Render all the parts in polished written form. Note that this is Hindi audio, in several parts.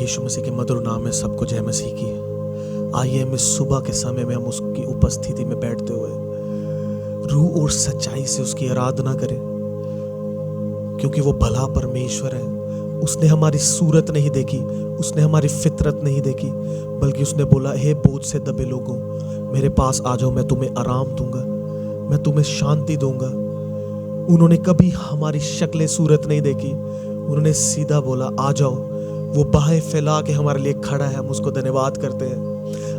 यीशु मसीह के मधुर नाम में सबको जय मसीह की। आइए हम इस सुबह के समय में हम उसकी उपस्थिति में बैठते हुए रूह और सच्चाई से उसकी आराधना करें, क्योंकि वो भला परमेश्वर है। उसने हमारी सूरत नहीं देखी, उसने हमारी फितरत नहीं देखी, बल्कि उसने बोला, हे बोझ से दबे लोगों, मेरे पास आ जाओ, मैं तुम्हें आराम दूंगा, मैं तुम्हें शांति दूंगा। उन्होंने कभी हमारी शक्ल सूरत नहीं देखी, उन्होंने सीधा बोला, आ जाओ। वो बाहें फैला के हमारे लिए खड़ा है, हम उसको धन्यवाद करते हैं।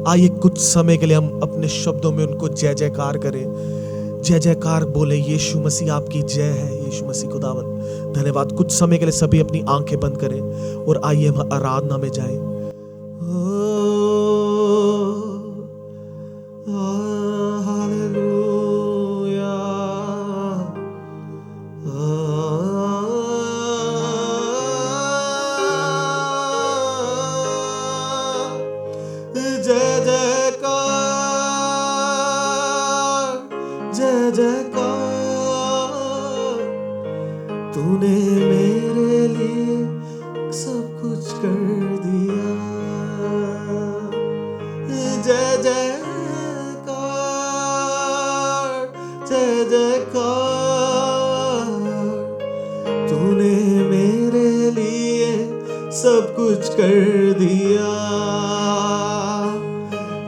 आइए कुछ समय के लिए हम अपने शब्दों में उनको जय जयकार करें, जय जयकार बोले, यीशु मसीह आपकी जय है, यीशु मसीह खुदावन धन्यवाद। कुछ समय के लिए सभी अपनी आंखें बंद करें और आइए हम आराधना में जाएं। जय जयकार, जय जयकार, तूने मेरे लिए सब कुछ कर दिया। जय जयकार, जय जयकार, तूने मेरे लिए सब कुछ कर दिया।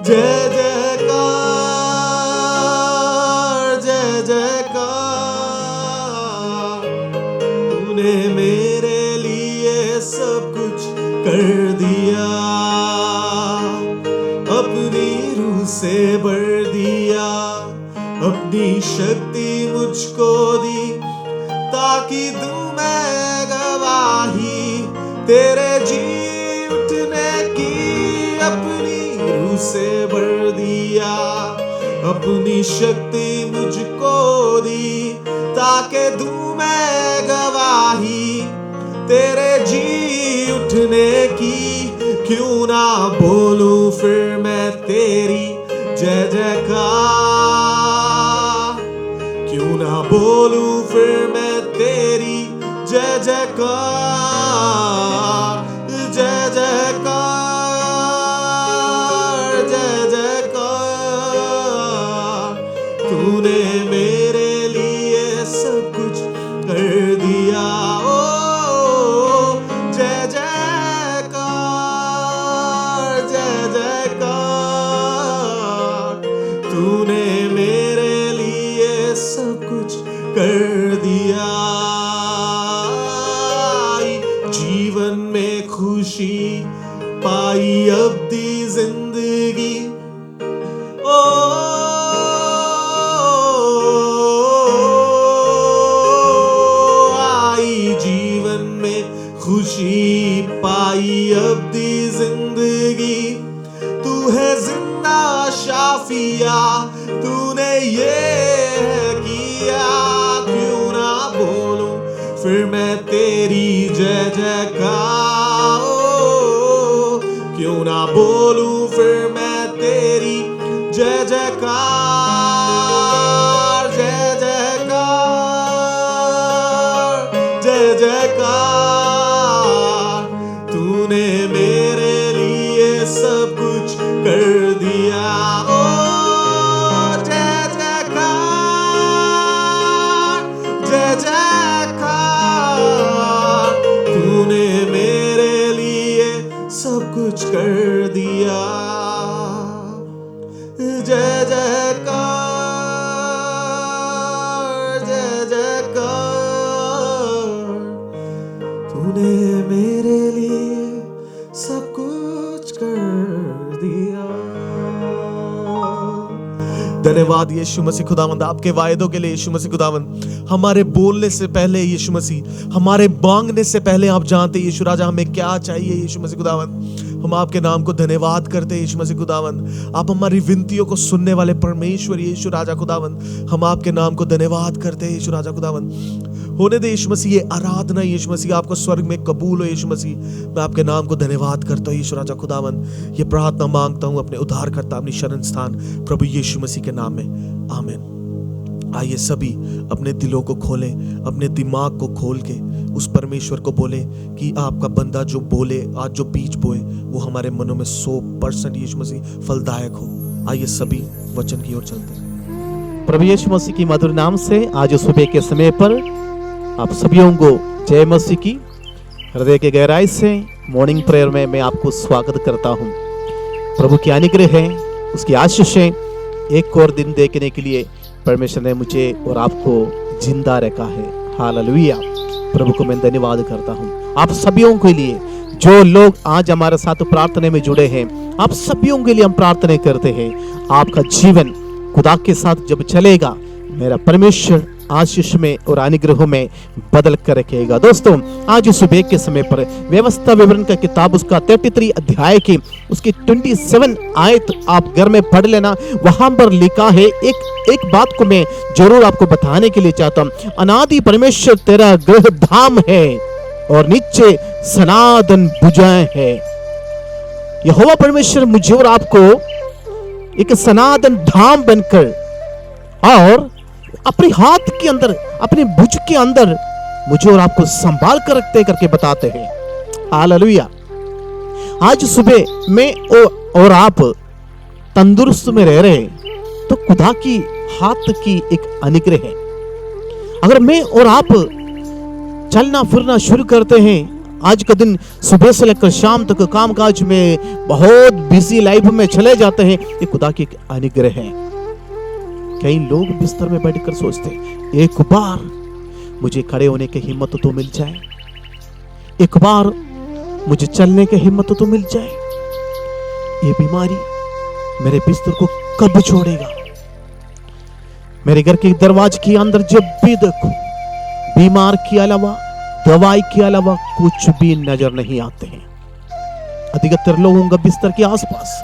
जय जयकार, जय जयकार, तूने मेरे लिए सब कुछ कर दिया। अपनी रूह से भर दिया, अपनी शक्ति मुझको दी, ताकि दूं मैं गवाही तेरे जी उठने की। अपनी रूह से भर दिया, अपनी शक्ति मुझको दी, ताकि दूं मैं गवाही तेरे जी उठने की। क्यों ना बोलूं फिर मैं तेरी जय जयकार, क्यों ना बोलूं फिर मैं तेरी जय जयकार। जय जयकार, जय जयकार, तूने मेरे लिए सब कुछ कर दिया। ओ जय जयकार, जय जयकार, तूने मेरे लिए सब कुछ कर दिया। जीवन में खुशी पाई अब दी जिंदगी, ओ आई जीवन में खुशी पाई अब दी जिंदगी। तू है जिंदा शाफिया, तूने ये किया। क्यों ना बोलूं फिर मैं तेरी जय जयकार, क्यों ना बोलूं फिर मैं तेरी जय जयकार। जय जयकार, जय जयकार, तूने मेरे लिए सब कुछ कर दिया। ओ जय जयकार, जय जयकार, तूने मेरे लिए सब कुछ कर दिया। जय जयकार, जय जयकार, तूने मेरे लिए सब कुछ कर दिया। धन्यवाद यीशु मसीह खुदावंद आपके वायदों के लिए। यीशु मसीह खुदावंद हमारे बोलने से पहले, यीशु मसीह हमारे मांगने से पहले आप जानते यीशु राजा हमें क्या चाहिए। यीशु मसीह खुदावंद हम आपके नाम को धन्यवाद करते हैं। यीशु मसीह खुदावंद आप हमारी विनतियों को सुनने वाले परमेश्वर यीशु राजा खुदावंद, हम आपके नाम को धन्यवाद करते हैं। यीशु राजा खुदावंद होने दे यीशु मसीह ये आराधना, यीशु मसीह आपको स्वर्ग में कबूल हो। यीशु मसीह मैं आपके नाम को धन्यवाद करता हूँ। यीशु राजा खुदावंद ये प्रार्थना मांगता हूँ अपने उद्धारकर्ता, अपनी शरण स्थान प्रभु यीशु मसीह के नाम में, आमीन। आइए सभी अपने दिलों को खोलें, अपने दिमाग को खोल के उस परमेश्वर को बोलें कि आपका बंदा जो बोले, आज जो बीज बोए, वो हमारे मनों में 100% यीशु मसीह फलदायक हो। आइए सभी वचन की ओर चलते हैं। प्रभु यीशु मसीह की मधुर नाम से आज सुबह के समय पर आप सभी को जय मसीह की हृदय के गहराई से मॉर्निंग प्रेयर में मैं आपको स्वागत करता हूं। प्रभु की अनुग्रह है, उसकी आशीषें एक और दिन देखने के लिए परमेश्वर ने मुझे और आपको जिंदा रखा है। हालेलुया। प्रभु को मैं धन्यवाद करता हूं। आप सभी के लिए जो लोग आज हमारे साथ प्रार्थना में जुड़े हैं, आप सभी के लिए हम प्रार्थना करते हैं। आपका जीवन खुदा के साथ जब चलेगा, मेरा परमेश्वर आशीष में और अनुग्रह में बदल कर रखेगा। दोस्तों, आज सुबह के समय पर व्यवस्था विवरण का किताब उसका 33 अध्याय की उसकी 27 आयत आप घर में पढ़ लेना। वहां पर लिखा है, एक बात को मैं जरूर आपको बताने के लिए चाहता हूं। अनादि परमेश्वर तेरा गृह धाम है और नीचे सनातन भुजाएं है। यहोवा परमेश्वर मुझे और आपको एक सनातन धाम बनकर और अपने हाथ के अंदर, अपने भुज के अंदर मुझे और आपको संभाल कर रखते करके बताते हैं। हालेलुया। आज सुबह मैं और आप तंदुरुस्त में रह रहे हैं तो खुदा की हाथ की एक अनुग्रह है। अगर मैं और आप चलना फिरना शुरू करते हैं, आज का दिन सुबह से लेकर शाम तक कामकाज में बहुत बिजी लाइफ में चले जाते हैं, ये खुदा की एक अनुग्रह है। कई लोग बिस्तर में बैठकर सोचते हैं, एक बार मुझे खड़े होने की हिम्मत तो मिल जाए, एक बार मुझे चलने की हिम्मत तो मिल जाए। ये बीमारी मेरे बिस्तर को कब छोड़ेगा? मेरे घर के दरवाजे के अंदर जब भी देखो, बीमार के अलावा, दवाई के अलावा कुछ भी नजर नहीं आते हैं। अधिकतर लोगों का बिस्तर के आसपास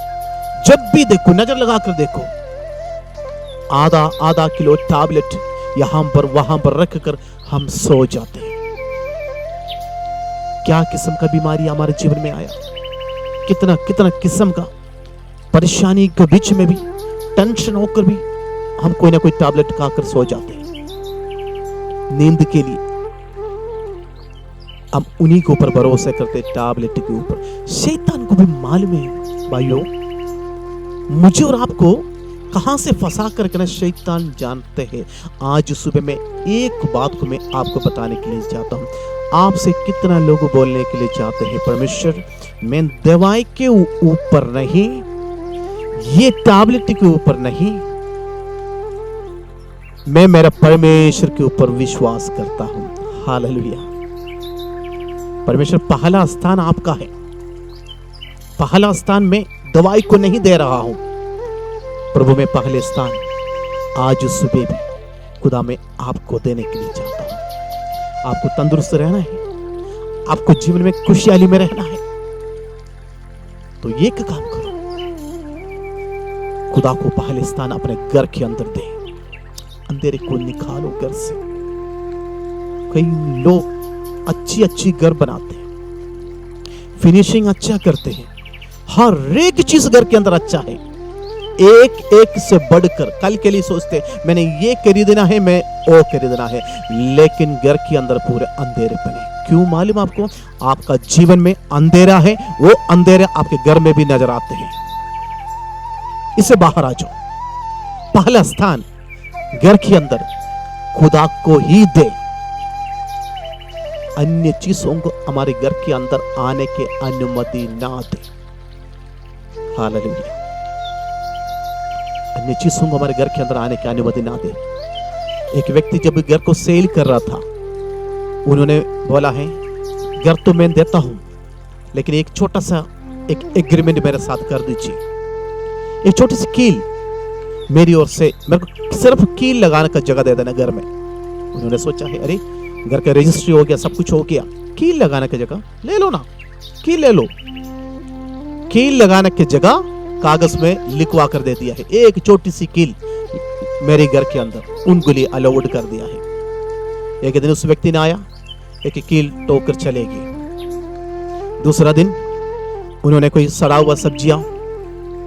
जब भी देखो, नजर लगाकर देखो, आधा किलो टैबलेट यहां पर वहां पर रखकर हम सो जाते हैं। क्या किस्म का बीमारी हमारे जीवन में आया, कितना किस्म का परेशानी के बीच में भी, टेंशन होकर भी हम कोई ना कोई टैबलेट खाकर सो जाते हैं। नींद के लिए हम उन्हीं के ऊपर भरोसा करते, टैबलेट के ऊपर। शैतान को भी मालूम है भाइयों, मुझे और आपको कहां से फंसा करके ना शैतान जानते हैं। आज सुबह में एक बात को मैं आपको बताने के लिए चाहता हूं। आपसे कितना लोग बोलने के लिए चाहते हैं, परमेश्वर मैं दवाई के ऊपर नहीं, ये टैबलेट के ऊपर नहीं, मैं मेरा परमेश्वर के ऊपर विश्वास करता हूं। हालेलुया। परमेश्वर पहला स्थान आपका है। पहला स्थान में दवाई को नहीं दे रहा हूं, प्रभु में पहले स्थान आज सुबह भी खुदा में आपको देने के लिए चाहता हूं। आपको तंदुरुस्त रहना है, आपको जीवन में खुशहाली में रहना है, तो एक काम करो, खुदा को पहले स्थान अपने घर के अंदर दे। अंधेरे को निकालो घर से। कई लोग अच्छी घर बनाते हैं, फिनिशिंग अच्छा करते हैं, हर एक चीज घर के अंदर अच्छा है, एक से बढ़कर। कल के लिए सोचते मैंने ये खरीदना है, मैं वो खरीदना है, लेकिन घर के अंदर पूरे अंधेरे बने। क्यों मालूम आपको? आपका जीवन में अंधेरा है, वो अंधेरे आपके घर में भी नजर आते हैं। इससे बाहर आ जाओ। पहला स्थान घर के अंदर खुदा को ही दे। अन्य चीजों को हमारे घर के अंदर आने की अनुमति ना दे। हालेलुया। अन्य चीजों को हमारे घर के अंदर आने की अनुमति ना दे। एक व्यक्ति जब घर को सेल कर रहा था, उन्होंने बोला है, घर तो मैं देता हूं, लेकिन एक छोटा सा एक एग्रीमेंट मेरे साथ कर दीजिए। एक छोटी सी कील मेरी ओर से, मेरे को सिर्फ कील लगाने का जगह दे देना घर में। उन्होंने सोचा है, अरे घर का रजिस्ट्री हो गया, सब कुछ हो गया, कील लगाने की जगह ले लो ना, कील ले लो। कील लगाने की जगह कागज में लिखवा कर दे दिया है, एक छोटी सी कील मेरे घर के अंदर उनको लिए अलाउड कर दिया है। एक दिन उस व्यक्ति ने आया, एक कील टोकर चले गए। दूसरा दिन उन्होंने कोई सड़ा हुआ सब्जियां,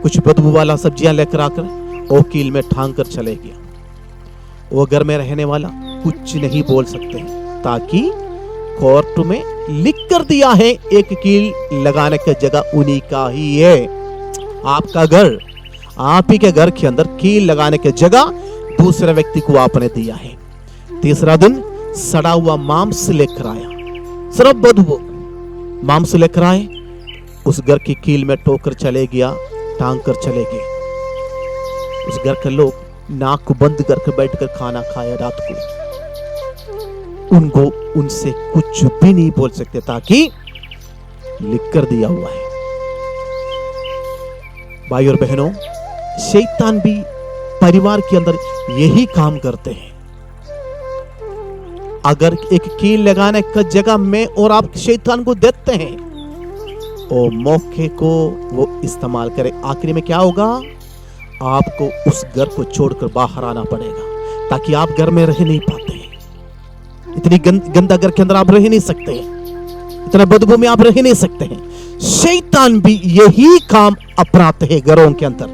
कुछ बदबू वाला सब्जियां लेकर आकर वो कील में ठांग कर चले गया। वो घर में रहने वाला कुछ नहीं बोल सकते हैं, ताकि कोर्ट में लिख कर दिया है एक कील लगाने की जगह उन्हीं का ही है। आपका घर, आप ही के घर के अंदर कील लगाने की जगह दूसरे व्यक्ति को आपने दिया है। तीसरा दिन सड़ा हुआ मांस लेकर आया, सिर्फ बदबू मांस लेकर आए, उस घर की कील में टोकर चले गया, टांग कर चले गए। उस घर के लोग नाक बंद करके बैठकर खाना खाया रात को। उनको उनसे कुछ भी नहीं बोल सकते, ताकि लिख कर दिया हुआ है। भाई और बहनों, शैतान भी परिवार के अंदर यही काम करते हैं। अगर एक कील लगाने का जगह में और आप शैतान को देते हैं, और मौके को वो इस्तेमाल करे, आखिरी में क्या होगा? आपको उस घर को छोड़कर बाहर आना पड़ेगा, ताकि आप घर में रह नहीं पाते हैं। इतनी गंदा घर के अंदर आप रह नहीं सकते हैं, इतना बदबू में आप रह नहीं सकते हैं। शैतान भी यही काम अपनाते हैं घरों के अंदर,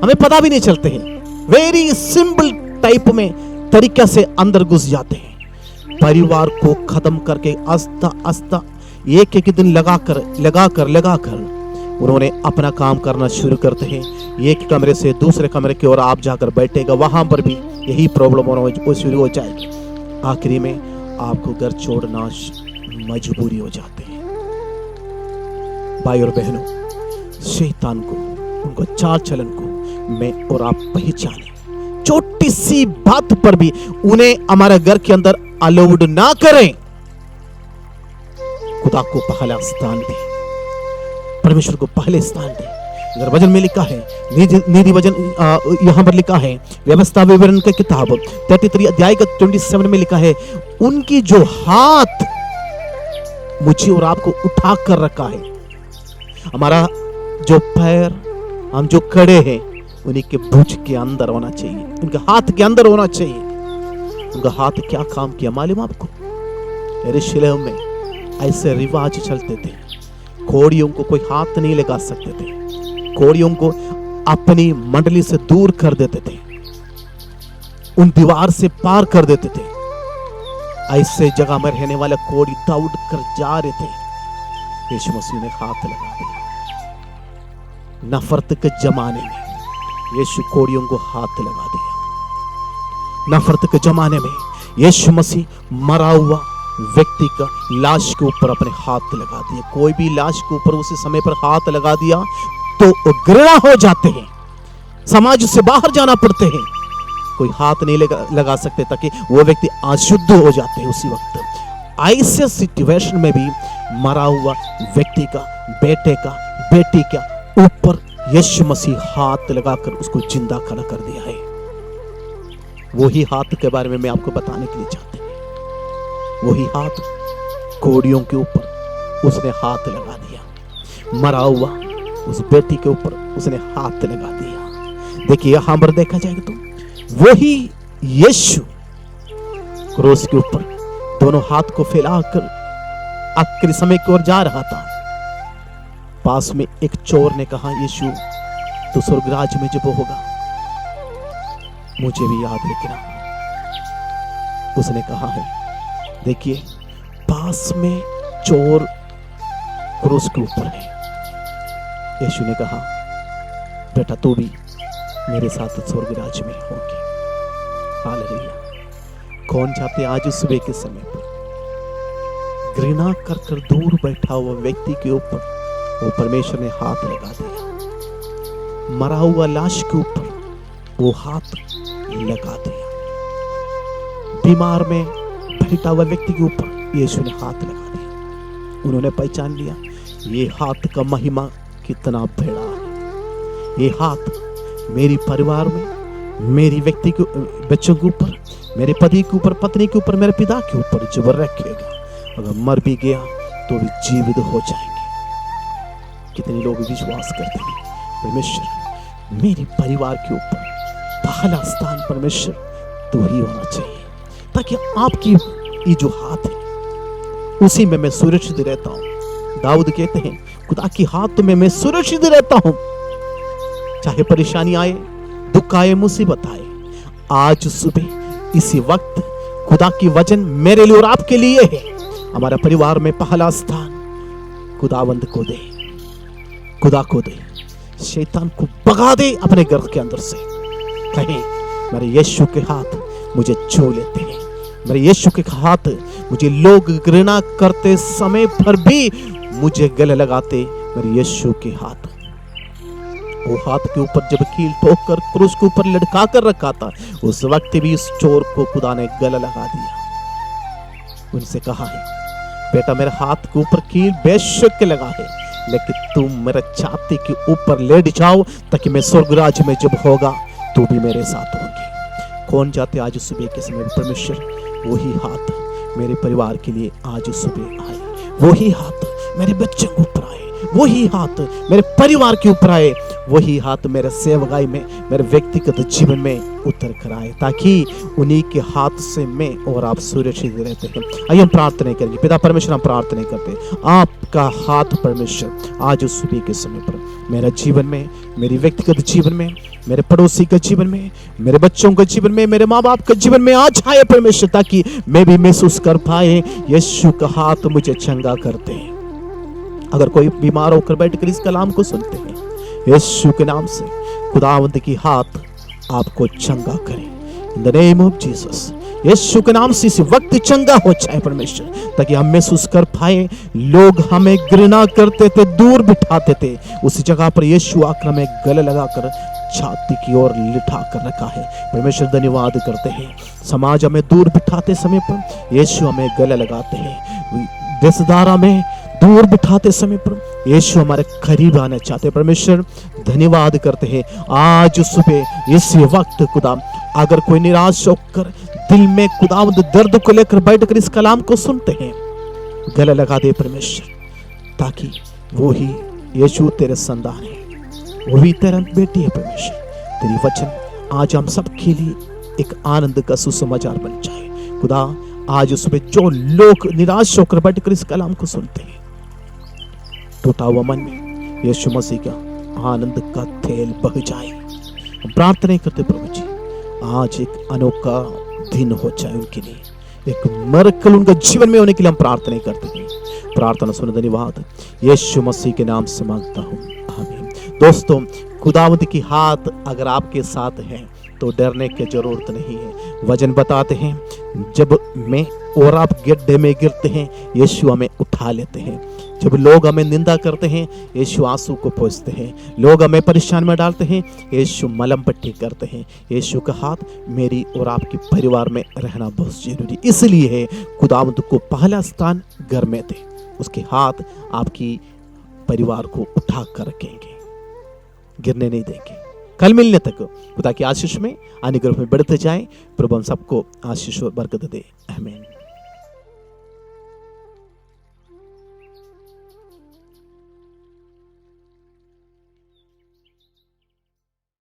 हमें पता भी नहीं चलते हैं। वेरी सिंपल टाइप में तरीका से अंदर घुस जाते हैं, परिवार को खत्म करके आस्ता आस्ता एक एक दिन लगाकर उन्होंने अपना काम करना शुरू करते हैं। एक कमरे से दूसरे कमरे की ओर आप जाकर बैठेगा, वहां पर भी यही प्रॉब्लम होना शुरू हो जाएगी। आखिरी में आपको घर छोड़ना मजबूरी हो जाते हैं। भाई और बहनों, शैतान को, उनको चाल चलन को मैं और आप पहचाने। छोटी सी बात पर भी उन्हें हमारे घर के अंदर अलाउड ना करें। खुदा को पहला स्थान दे, परमेश्वर को पहले स्थान दे। अगर वचन में लिखा है, नीति वचन यहां पर लिखा है, व्यवस्था विवरण की किताब 33 अध्याय का 27 में लिखा है, उनकी जो हाथ मुझे और आपको उठा कर रखा है, हमारा जो पैर, हम जो खड़े हैं, उन्हीं के भुज के अंदर होना चाहिए, उनके हाथ के अंदर होना चाहिए। उनका हाथ क्या काम किया मालूम आपको? यरूशलेम में ऐसे रिवाज चलते थे, घोड़ियों को कोई हाथ नहीं लगा सकते थे, घोड़ियों को अपनी मंडली से दूर कर देते थे, उन दीवार से पार कर देते थे। ऐसे जगह में रहने वाले घोड़ी दौड़ कर जा रहे थे, यीशु मसीह ने हाथ लगा दिया। नफरत के जमाने में यीशु घोड़ियों को हाथ लगा दिया। नफरत के जमाने में यीशु मसीह मरा हुआ व्यक्ति का लाश के ऊपर अपने हाथ लगा दिए। कोई भी लाश के ऊपर उसी समय पर हाथ लगा दिया तो घृणा हो जाते हैं, समाज से बाहर जाना पड़ते हैं, कोई हाथ नहीं लगा सकते, ताकि वो व्यक्ति अशुद्ध हो जाते हैं उसी वक्त। ऐसे सिचुएशन में भी मरा हुआ व्यक्ति का, बेटे का, बेटी का ऊपर यीशु मसीह हाथ लगाकर उसको जिंदा खड़ा कर दिया है। वही हाथ के बारे में मैं आपको बताने के लिए चाहता हूं। वही हाथ घोड़ियों के ऊपर उसने हाथ लगा दिया, मरा हुआ उस बेटी के ऊपर उसने हाथ लगा दिया। देखिए यहां पर देखा जाएगा तो वही यीशु क्रूस के ऊपर दोनों हाथ को फैलाकर आखिरी समय की ओर जा रहा था। पास में एक चोर ने कहा, यीशु तो स्वर्गराज में जब होगा मुझे भी याद रखना। उसने कहा है, देखिए पास में चोर क्रूस के ऊपर है। यीशु ने कहा, बेटा तू भी मेरे साथ स्वर्गराज में होगी। हालेलुया। कौन चाहते आज सुबह के समय पर घृणा कर दूर बैठा हुआ व्यक्ति के ऊपर वो परमेश्वर ने हाथ लगा दिया। मरा हुआ लाश के ऊपर वो हाथ लगा दिया। बीमार में बैठा हुआ व्यक्ति के ऊपर यीशु ने हाथ लगा दिया। उन्होंने पहचान लिया ये हाथ का महिमा कितना बड़ा है। ये हाथ मेरी परिवार में, मेरी व्यक्ति के बच्चों के ऊपर, मेरे पति के ऊपर, पत्नी के ऊपर, मेरे पिता के ऊपर जबर रखेगा। अगर मर भी गया तो भी जीवित हो जाएंगे। कितने लोग विश्वास करते हैं परमेश्वर मेरी परिवार के ऊपर पहला स्थान परमेश्वर तो ही होना चाहिए, ताकि आपकी ये जो हाथ है उसी में मैं सुरक्षित रहता हूं। दाऊद कहते हैं, खुदा की हाथ में मैं सुरक्षित रहता हूं, चाहे परेशानी आए, दुख आए, मुसीबत आए। आज सुबह इसी वक्त खुदा की वचन मेरे लिए और आपके लिए है। हमारे परिवार में पहला स्थान खुदावंद को दे, खुदा को दे। शैतान को भगा दे अपने घर के अंदर से। कहे मेरे यीशु के हाथ मुझे छू लेते हैं, मेरे यीशु के हाथ मुझे लोग घृणा करते समय पर भी मुझे गले लगाते। मेरे यीशु के हाथ, वो हाथ के ऊपर जब कील ठोक कर क्रूस के ऊपर लटका कर रखा था, उस वक्त भी उस चोर को खुदा ने गला लगा दिया। उनसे कहा है, बेटा मेरे हाथ के ऊपर कील बेशक लगा है, लेकिन तुम मेरे छाती के ऊपर लेट जाओ ताकि मैं स्वर्ग राज्य में जब होगा तू भी मेरे साथ होगी। कौन जाते आज सुबह के समय परमेश्वर वही हाथ मेरे परिवार के लिए आज सुबह आए, वही हाथ मेरे बच्चों के ऊपर आए, वही हाथ मेरे परिवार के ऊपर आए, वही हाथ मेरे सेवकाई में, मेरे व्यक्तिगत जीवन में उतर कर आए, ताकि उन्हीं के हाथ से मैं और आप सुरक्षित रहते हैं। आइए हम प्रार्थना करेंगे। पिता परमेश्वर, हम प्रार्थना करते हैं आपका हाथ परमेश्वर आज सुबह के समय पर मेरे जीवन में, मेरी व्यक्तिगत जीवन में, मेरे पड़ोसी के जीवन में, मेरे बच्चों के जीवन में, मेरे माँ बाप के जीवन में आज आए परमेश्वर, ताकि मैं भी महसूस कर पाए यीशु का हाथ मुझे चंगा करते हैं। अगर कोई बीमार होकर बैठकर इस कलाम को सुनते हैं, यीशु के नाम से खुदावंद की हाथ आपको चंगा करे। In the name of Jesus, यीशु के नाम से इस वक्त चंगा हो जाए परमेश्वर, ताकि हम महसूस कर पाए लोग हमें घृणा करते थे, दूर बिठाते थे, उसी जगह पर यीशु आकर हमें गले लगाकर छाती की ओर लिटा कर रखा है। परमेश्वर धन्यवाद करते हैं। समाज हमें दूर बिठाते समय पर यीशु हमें गले लगाते हैं। देशधारा में दूर बिठाते समय पर यीशु हमारे करीब आना चाहते हैं। परमेश्वर धन्यवाद करते हैं। आज सुबह इस वक्त खुदा, अगर कोई निराश होकर दिल में खुदावंद दर्द को लेकर बैठकर इस कलाम को सुनते हैं, गले लगा दे परमेश्वर, ताकि वो ही यीशु तेरे संतान है, वो भी तेरा बेटी है परमेश्वर। तेरी वचन आज हम सबके लिए एक आनंद का सुसमाचार बन जाए। खुदा आज सुबह जो लोग निराश होकर बैठकर इस कलाम को सुनते हैं, टूटा हुआ मन में यीशु मसीह का आनंद का तेल बह जाए। हम प्रार्थना करते प्रभु जी, आज एक अनोखा दिन हो जाए उनके लिए, एक मिरेकल उनका जीवन में होने के लिए हम प्रार्थना करते हैं। प्रार्थना सुन धन्यवाद यीशु मसीह के नाम से मांगता हूँ, आमीन। दोस्तों, खुदावंद की हाथ अगर आपके साथ है तो डरने की जरूरत नहीं है। वचन बताते हैं, जब मैं और आप गड्ढे में गिरते हैं, यीशु हमें उठा लेते हैं। जब लोग हमें निंदा करते हैं, यीशु आंसू को पोंछते हैं। लोग हमें परेशान में डालते हैं, यीशु मलम पट्टी करते हैं। यीशु का हाथ मेरी और आपके परिवार में रहना बहुत जरूरी, इसलिए है खुदावंद को पहला स्थान घर में दे। उसके हाथ आपकी परिवार को उठा कर रखेंगे, गिरने नहीं देंगे। कल मिलने तक खुदा की आशीष में अनुग्रह में बढ़ते जाएं। प्रभु हम सबको आशीष और बरकत दे, आमीन।